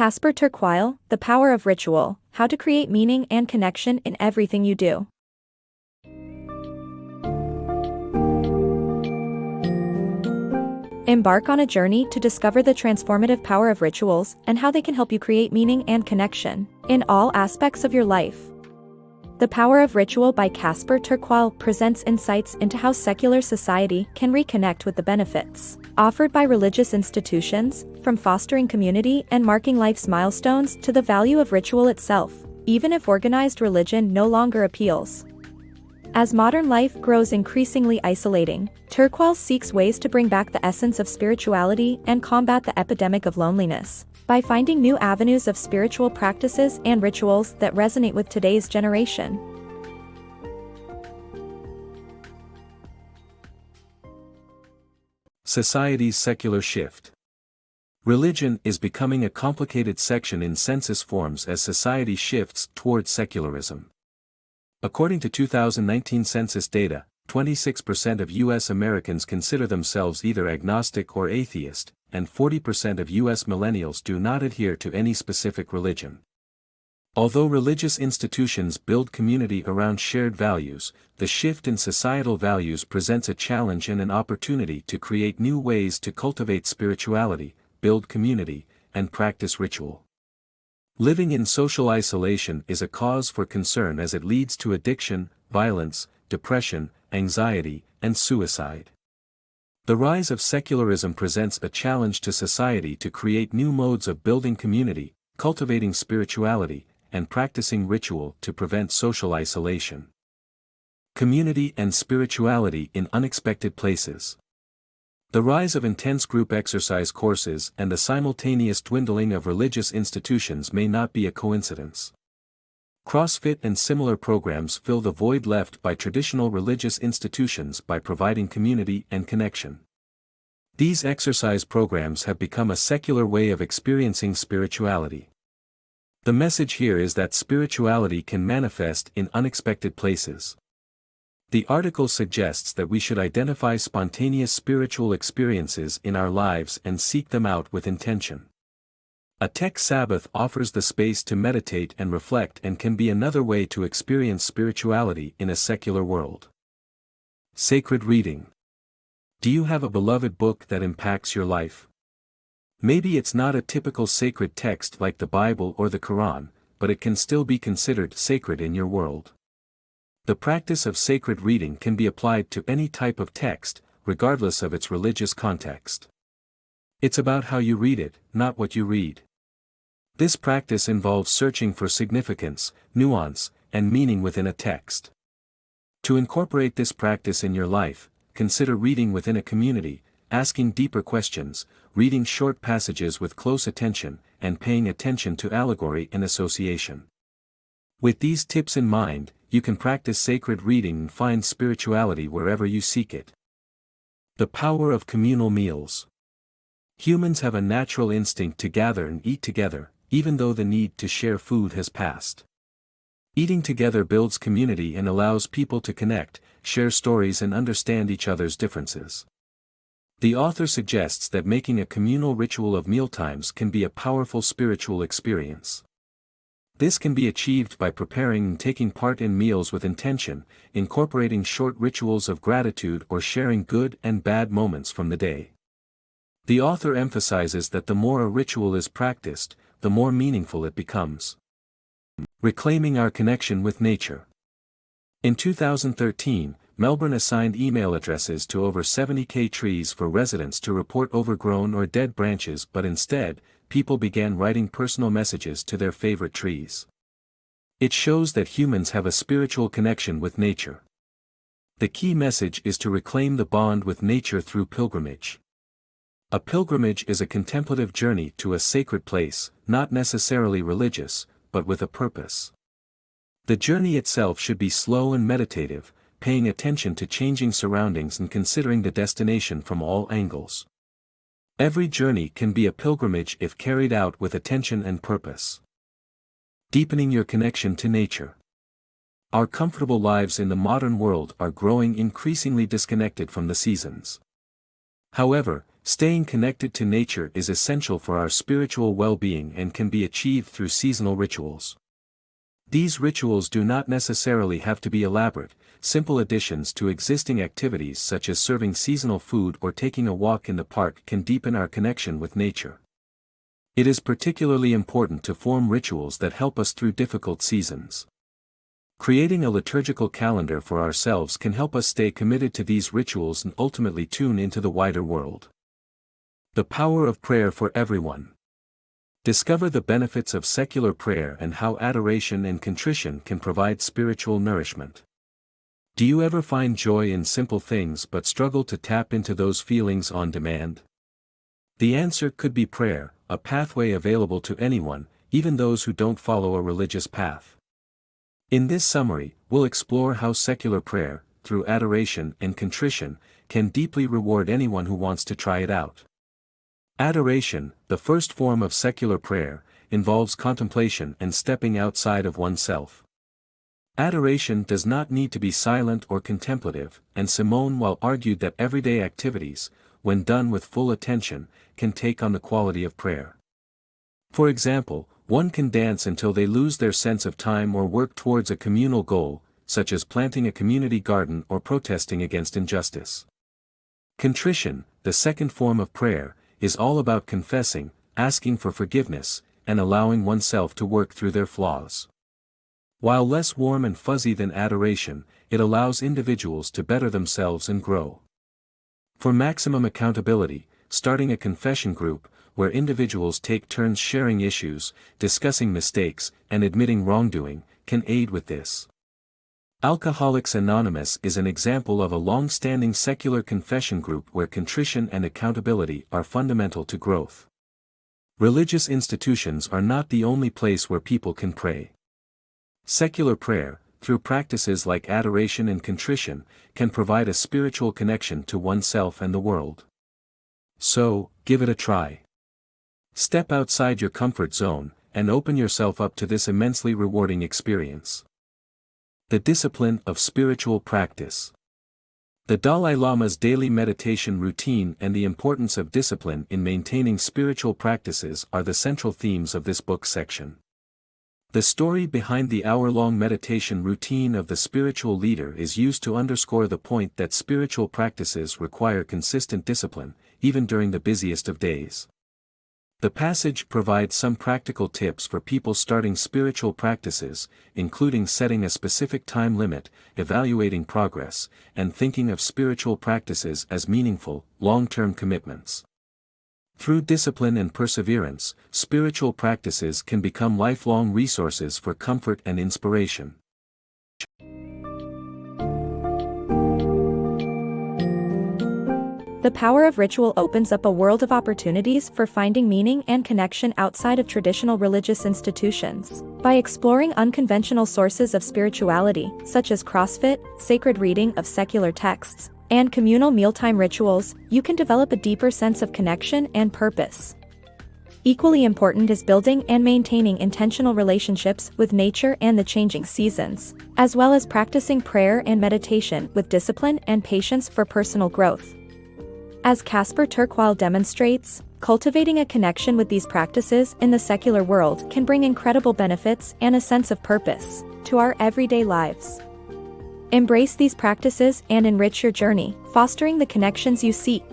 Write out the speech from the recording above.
Casper ter Kuile, The Power of Ritual, How to Create Meaning and Connection in Everything You Do. Embark on a journey to discover the transformative power of rituals and how they can help you create meaning and connection in all aspects of your life. The Power of Ritual by Casper ter Kuile presents insights into how secular society can reconnect with the benefits offered by religious institutions, from fostering community and marking life's milestones to the value of ritual itself, even if organized religion no longer appeals. As modern life grows increasingly isolating, ter Kuile seeks ways to bring back the essence of spirituality and combat the epidemic of loneliness by finding new avenues of spiritual practices and rituals that resonate with today's generation. Society's secular shift. Religion is becoming a complicated section in census forms as society shifts towards secularism. According to 2019 census data, 26% of U.S. Americans consider themselves either agnostic or atheist, and 40% of U.S. millennials do not adhere to any specific religion. Although religious institutions build community around shared values, the shift in societal values presents a challenge and an opportunity to create new ways to cultivate spirituality, build community, and practice ritual. Living in social isolation is a cause for concern as it leads to addiction, violence, depression, anxiety, and suicide. The rise of secularism presents a challenge to society to create new modes of building community, cultivating spirituality, and practicing ritual to prevent social isolation. Community and spirituality in unexpected places. The rise of intense group exercise courses and the simultaneous dwindling of religious institutions may not be a coincidence. CrossFit and similar programs fill the void left by traditional religious institutions by providing community and connection. These exercise programs have become a secular way of experiencing spirituality. The message here is that spirituality can manifest in unexpected places. The article suggests that we should identify spontaneous spiritual experiences in our lives and seek them out with intention. A tech Sabbath offers the space to meditate and reflect and can be another way to experience spirituality in a secular world. Sacred reading. Do you have a beloved book that impacts your life? Maybe it's not a typical sacred text like the Bible or the Quran, but it can still be considered sacred in your world. The practice of sacred reading can be applied to any type of text, regardless of its religious context. It's about how you read it, not what you read. This practice involves searching for significance, nuance, and meaning within a text. To incorporate this practice in your life, consider reading within a community, asking deeper questions, reading short passages with close attention, and paying attention to allegory and association. With these tips in mind, you can practice sacred reading and find spirituality wherever you seek it. The power of communal meals. Humans have a natural instinct to gather and eat together, even though the need to share food has passed. Eating together builds community and allows people to connect, share stories and understand each other's differences. The author suggests that making a communal ritual of mealtimes can be a powerful spiritual experience. This can be achieved by preparing and taking part in meals with intention, incorporating short rituals of gratitude or sharing good and bad moments from the day. The author emphasizes that the more a ritual is practiced, the more meaningful it becomes. Reclaiming our connection with nature. In 2013, Melbourne assigned email addresses to over 70,000 trees for residents to report overgrown or dead branches, but instead, people began writing personal messages to their favorite trees. It shows that humans have a spiritual connection with nature. The key message is to reclaim the bond with nature through pilgrimage. A pilgrimage is a contemplative journey to a sacred place, not necessarily religious, but with a purpose. The journey itself should be slow and meditative, paying attention to changing surroundings and considering the destination from all angles. Every journey can be a pilgrimage if carried out with attention and purpose. Deepening your connection to nature. Our comfortable lives in the modern world are growing increasingly disconnected from the seasons. However, Staying connected to nature is essential for our spiritual well-being and can be achieved through seasonal rituals. These rituals do not necessarily have to be elaborate. Simple additions to existing activities such as serving seasonal food or taking a walk in the park can deepen our connection with nature. It is particularly important to form rituals that help us through difficult seasons. Creating a liturgical calendar for ourselves can help us stay committed to these rituals and ultimately tune into the wider world. The power of prayer for everyone. Discover the benefits of secular prayer and how adoration and contrition can provide spiritual nourishment. Do you ever find joy in simple things but struggle to tap into those feelings on demand? The answer could be prayer, a pathway available to anyone, even those who don't follow a religious path. In this summary, we'll explore how secular prayer, through adoration and contrition, can deeply reward anyone who wants to try it out. Adoration, the first form of secular prayer, involves contemplation and stepping outside of oneself. Adoration does not need to be silent or contemplative, and Simone Weil argued that everyday activities, when done with full attention, can take on the quality of prayer. For example, one can dance until they lose their sense of time or work towards a communal goal, such as planting a community garden or protesting against injustice. Contrition, the second form of prayer, is all about confessing, asking for forgiveness, and allowing oneself to work through their flaws. While less warm and fuzzy than adoration, it allows individuals to better themselves and grow. For maximum accountability, starting a confession group, where individuals take turns sharing issues, discussing mistakes, and admitting wrongdoing, can aid with this. Alcoholics Anonymous is an example of a long-standing secular confession group where contrition and accountability are fundamental to growth. Religious institutions are not the only place where people can pray. Secular prayer, through practices like adoration and contrition, can provide a spiritual connection to oneself and the world. So, give it a try. Step outside your comfort zone, and open yourself up to this immensely rewarding experience. The discipline of spiritual practice. The Dalai Lama's daily meditation routine and the importance of discipline in maintaining spiritual practices are the central themes of this book section. The story behind the hour-long meditation routine of the spiritual leader is used to underscore the point that spiritual practices require consistent discipline, even during the busiest of days. The passage provides some practical tips for people starting spiritual practices, including setting a specific time limit, evaluating progress, and thinking of spiritual practices as meaningful, long-term commitments. Through discipline and perseverance, spiritual practices can become lifelong resources for comfort and inspiration. The power of ritual opens up a world of opportunities for finding meaning and connection outside of traditional religious institutions. By exploring unconventional sources of spirituality, such as CrossFit, sacred reading of secular texts, and communal mealtime rituals, you can develop a deeper sense of connection and purpose. Equally important is building and maintaining intentional relationships with nature and the changing seasons, as well as practicing prayer and meditation with discipline and patience for personal growth. As Casper ter Kuile demonstrates, cultivating a connection with these practices in the secular world can bring incredible benefits and a sense of purpose to our everyday lives. Embrace these practices and enrich your journey, fostering the connections you seek.